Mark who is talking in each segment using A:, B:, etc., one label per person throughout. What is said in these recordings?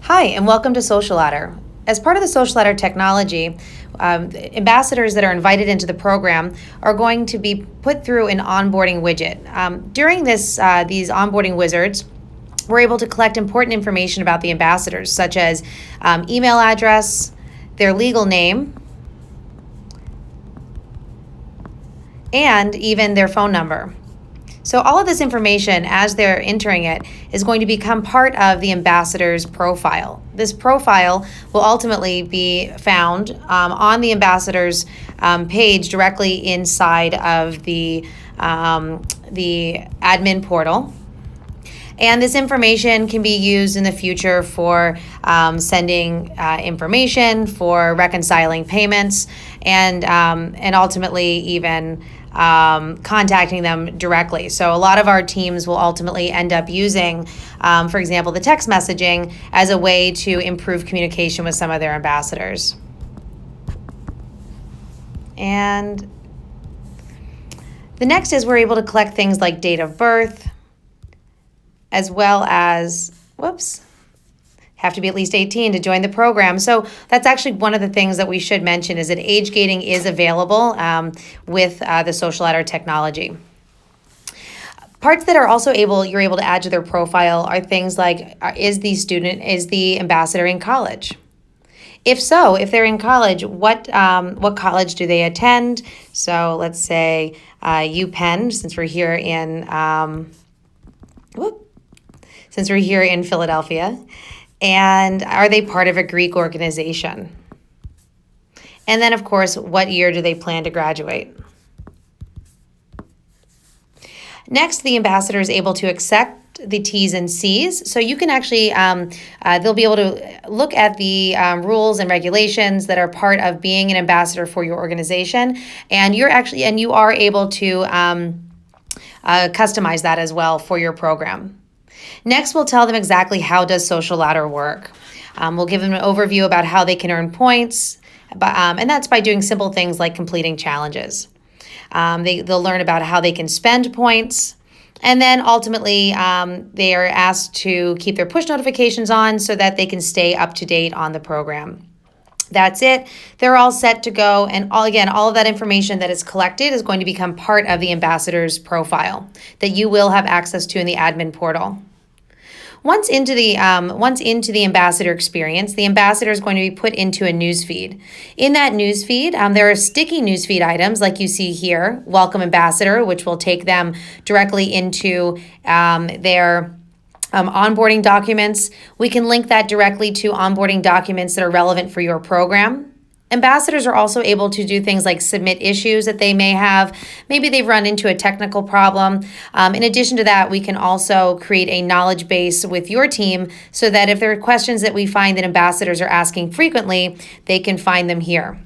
A: Hi, and welcome to SocialLadder. As part of the SocialLadder technology, ambassadors that are invited into the program are going to be put through an onboarding widget. During these onboarding wizards, we're able to collect important information about the ambassadors, such as email address, their legal name, and even their phone number. So all of this information, as they're entering it, is going to become part of the ambassador's profile. This profile will ultimately be found on the ambassador's page directly inside of the admin portal. And this information can be used in the future for sending information, for reconciling payments, and ultimately even contacting them directly. So a lot of our teams will ultimately end up using, for example, the text messaging as a way to improve communication with some of their ambassadors. And the next is we're able to collect things like date of birth, as well as, have to be at least 18 to join the program. So that's actually one of the things that we should mention is that age gating is available with the SocialLadder technology. Parts that are also you're able to add to their profile are things like, is the ambassador in college? If so, if they're in college, what college do they attend? So let's say UPenn, since we're here in Philadelphia. And are they part of a Greek organization? And then, of course, what year do they plan to graduate? Next, the ambassador is able to accept the T's and C's. So you can actually, they'll be able to look at the rules and regulations that are part of being an ambassador for your organization. And you are able to customize that as well for your program. Next, we'll tell them exactly how does SocialLadder work. We'll give them an overview about how they can earn points, and that's by doing simple things like completing challenges. They'll learn about how they can spend points, and then ultimately they are asked to keep their push notifications on so that they can stay up to date on the program. That's it. They're all set to go. And all of that information that is collected is going to become part of the ambassador's profile that you will have access to in the admin portal. Once into the ambassador experience, the ambassador is going to be put into a newsfeed. In that newsfeed, there are sticky newsfeed items like you see here, Welcome Ambassador, which will take them directly into their onboarding documents. We can link that directly to onboarding documents that are relevant for your program. Ambassadors are also able to do things like submit issues that they may have. Maybe they've run into a technical problem. In addition to that, we can also create a knowledge base with your team so that if there are questions that we find that ambassadors are asking frequently, they can find them here.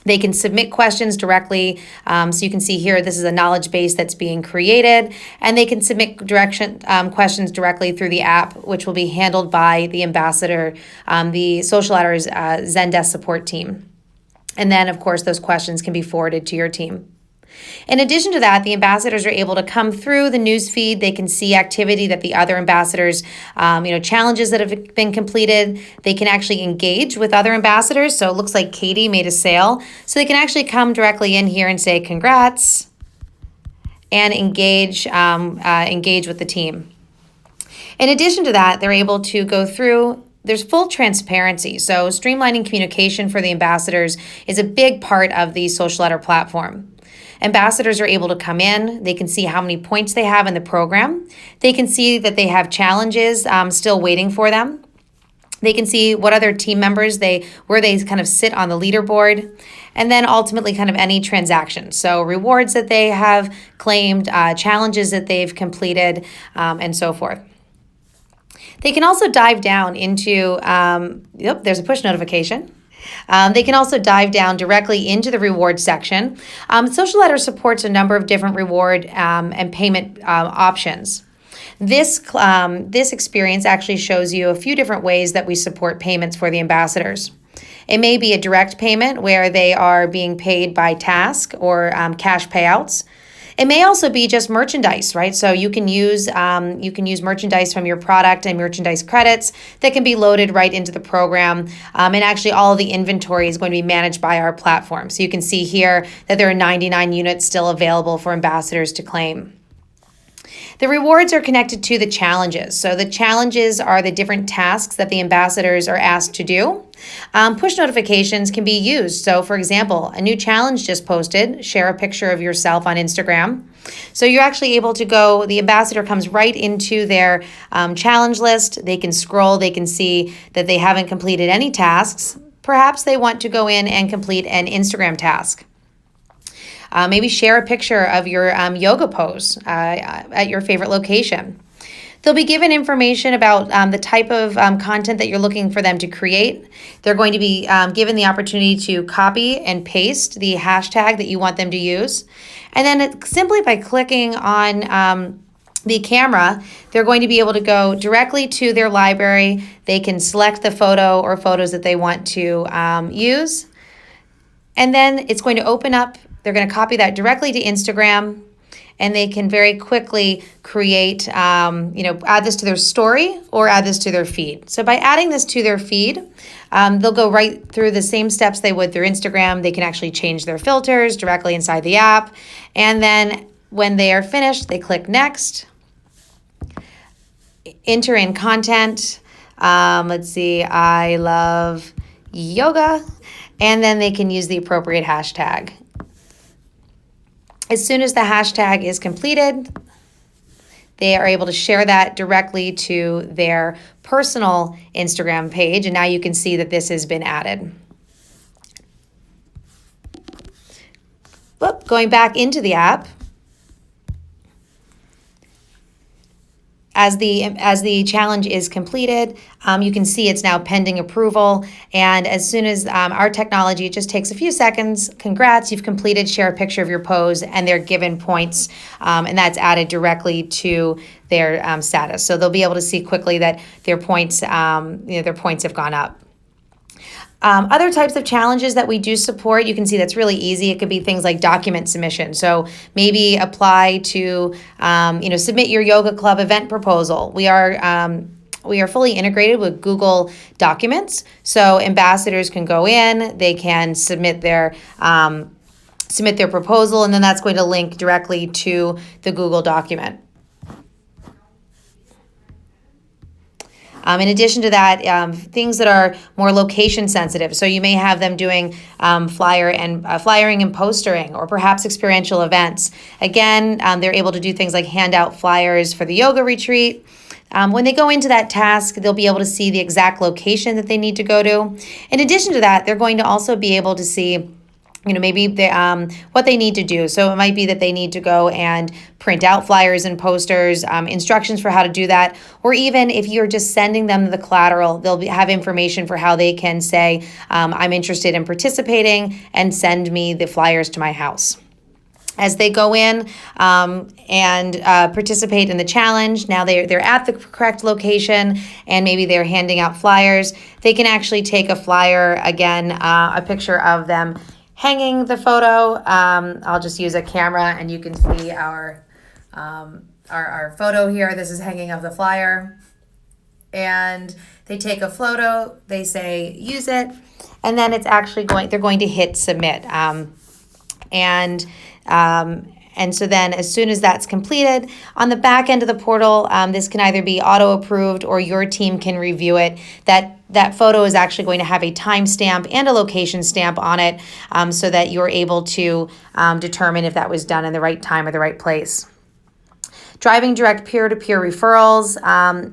A: They can submit questions directly. So you can see here, this is a knowledge base that's being created, and they can submit questions directly through the app, which will be handled by the ambassador, the SocialLadder's Zendesk support team. And then, of course, those questions can be forwarded to your team. In addition to that, the ambassadors are able to come through the news feed. They can see activity that the other ambassadors, challenges that have been completed. They can actually engage with other ambassadors. So it looks like Katie made a sale. So they can actually come directly in here and say congrats and engage with the team. In addition to that, they're able to go through. There's full transparency. So streamlining communication for the ambassadors is a big part of the SocialLadder platform. Ambassadors are able to come in. They can see how many points they have in the program. They can see that they have challenges still waiting for them. They can see what other team members where they kind of sit on the leaderboard, and then ultimately kind of any transactions. So rewards that they have claimed, challenges that they've completed, and so forth. They can also dive down into, there's a push notification. They can also dive down directly into the reward section. SocialLadder supports a number of different reward and payment options. This experience actually shows you a few different ways that we support payments for the ambassadors. It may be a direct payment where they are being paid by task or cash payouts. It may also be just merchandise, right? So you can use merchandise from your product and merchandise credits that can be loaded right into the program. And actually, all of the inventory is going to be managed by our platform. So you can see here that there are 99 units still available for ambassadors to claim. The rewards are connected to the challenges. So the challenges are the different tasks that the ambassadors are asked to do. Push notifications can be used. So for example, a new challenge just posted, share a picture of yourself on Instagram. So you're actually able to go, the ambassador comes right into their challenge list. They can scroll, they can see that they haven't completed any tasks. Perhaps they want to go in and complete an Instagram task. Maybe share a picture of your yoga pose at your favorite location. They'll be given information about the type of content that you're looking for them to create. They're going to be given the opportunity to copy and paste the hashtag that you want them to use. And then simply by clicking on the camera, they're going to be able to go directly to their library. They can select the photo or photos that they want to use. And then it's going to open up. They're going to copy that directly to Instagram, and they can very quickly create, add this to their story or add this to their feed. So by adding this to their feed, they'll go right through the same steps they would through Instagram. They can actually change their filters directly inside the app. And then when they are finished, they click next, enter in content. Let's see, I love yoga. And then they can use the appropriate hashtag. As soon as the hashtag is completed, they are able to share that directly to their personal Instagram page. And now you can see that this has been added. Going back into the app, as the challenge is completed, you can see it's now pending approval. And as soon as our technology, it just takes a few seconds. Congrats, you've completed. Share a picture of your pose, and they're given points, and that's added directly to their status. So they'll be able to see quickly that their points, their points have gone up. Other types of challenges that we do support, you can see that's really easy. It could be things like document submission. So maybe apply to, submit your yoga club event proposal. We are fully integrated with Google Documents. So ambassadors can go in, they can submit their proposal, and then that's going to link directly to the Google document. In addition to that, things that are more location sensitive. So you may have them doing flyering and postering, or perhaps experiential events. Again, they're able to do things like hand out flyers for the yoga retreat. When they go into that task, they'll be able to see the exact location that they need to go to. In addition to that, they're going to also be able to see maybe what they need to do. So it might be that they need to go and print out flyers and posters, instructions for how to do that. Or even if you're just sending them the collateral, they'll have information for how they can say, I'm interested in participating, and send me the flyers to my house. As they go in and participate in the challenge, now they're at the correct location, and maybe they're handing out flyers. They can actually take a flyer, again, a picture of them hanging the photo. I'll just use a camera, and you can see our photo here. This is hanging of the flyer. And they take a photo, they say, use it, and then it's actually they're going to hit submit. And so then as soon as that's completed, on the back end of the portal, this can either be auto-approved or your team can review it. That photo is actually going to have a timestamp and a location stamp on it, so that you're able to determine if that was done in the right time or the right place. Driving direct peer-to-peer referrals,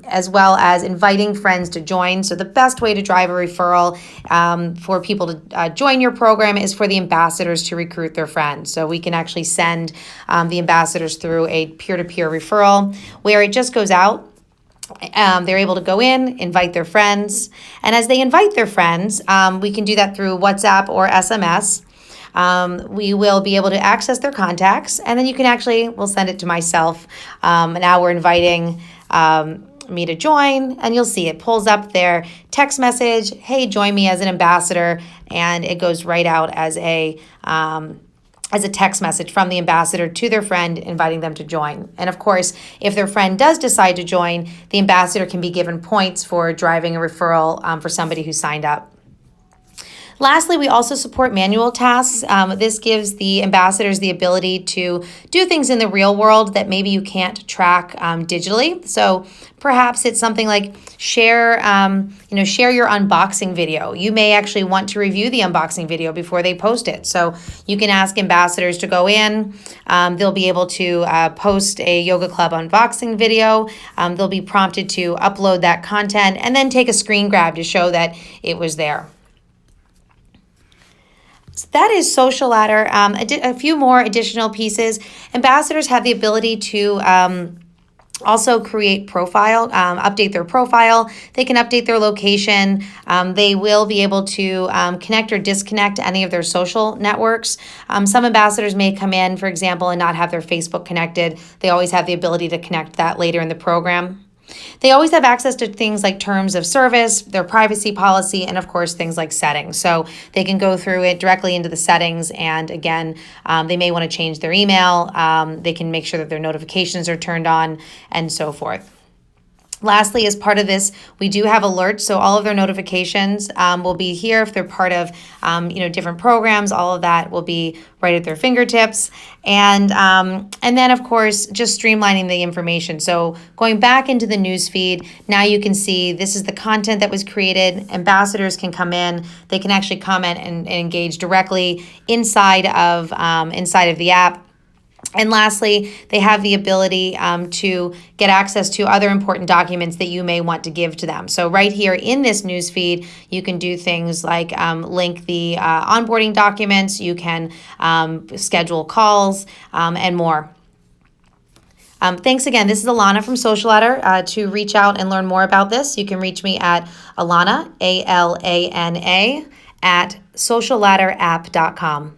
A: as well as inviting friends to join. So the best way to drive a referral for people to join your program is for the ambassadors to recruit their friends. So we can actually send the ambassadors through a peer-to-peer referral where it just goes out. They're able to go in, invite their friends. And as they invite their friends, we can do that through WhatsApp or SMS. We will be able to access their contacts, and then we'll send it to myself. Now we're inviting me to join, and you'll see it pulls up their text message, hey, join me as an ambassador, and it goes right out as a as a text message from the ambassador to their friend, inviting them to join. And of course, if their friend does decide to join, the ambassador can be given points for driving a referral for somebody who signed up. Lastly, we also support manual tasks. This gives the ambassadors the ability to do things in the real world that maybe you can't track digitally. So perhaps it's something like share your unboxing video. You may actually want to review the unboxing video before they post it. So you can ask ambassadors to go in. They'll be able to post a yoga club unboxing video. They'll be prompted to upload that content and then take a screen grab to show that it was there. So that is SocialLadder. A few more additional pieces. Ambassadors have the ability to also create profile, update their profile. They can update their location. They will be able to connect or disconnect any of their social networks. Some ambassadors may come in, for example, and not have their Facebook connected. They always have the ability to connect that later in the program. They always have access to things like terms of service, their privacy policy, and of course things like settings. So they can go through it directly into the settings, and again, they may want to change their email. They can make sure that their notifications are turned on and so forth. Lastly, as part of this, we do have alerts, so all of their notifications will be here. If they're part of different programs, all of that will be right at their fingertips. And then, of course, just streamlining the information. So going back into the news feed, now you can see this is the content that was created. Ambassadors can come in. They can actually comment and engage directly inside of the app. And lastly, they have the ability to get access to other important documents that you may want to give to them. So right here in this news feed, you can do things like link the onboarding documents, you can schedule calls, and more. Thanks again. This is Alana from SocialLadder. To reach out and learn more about this, you can reach me at Alana, ALANA, at socialladder.app.com.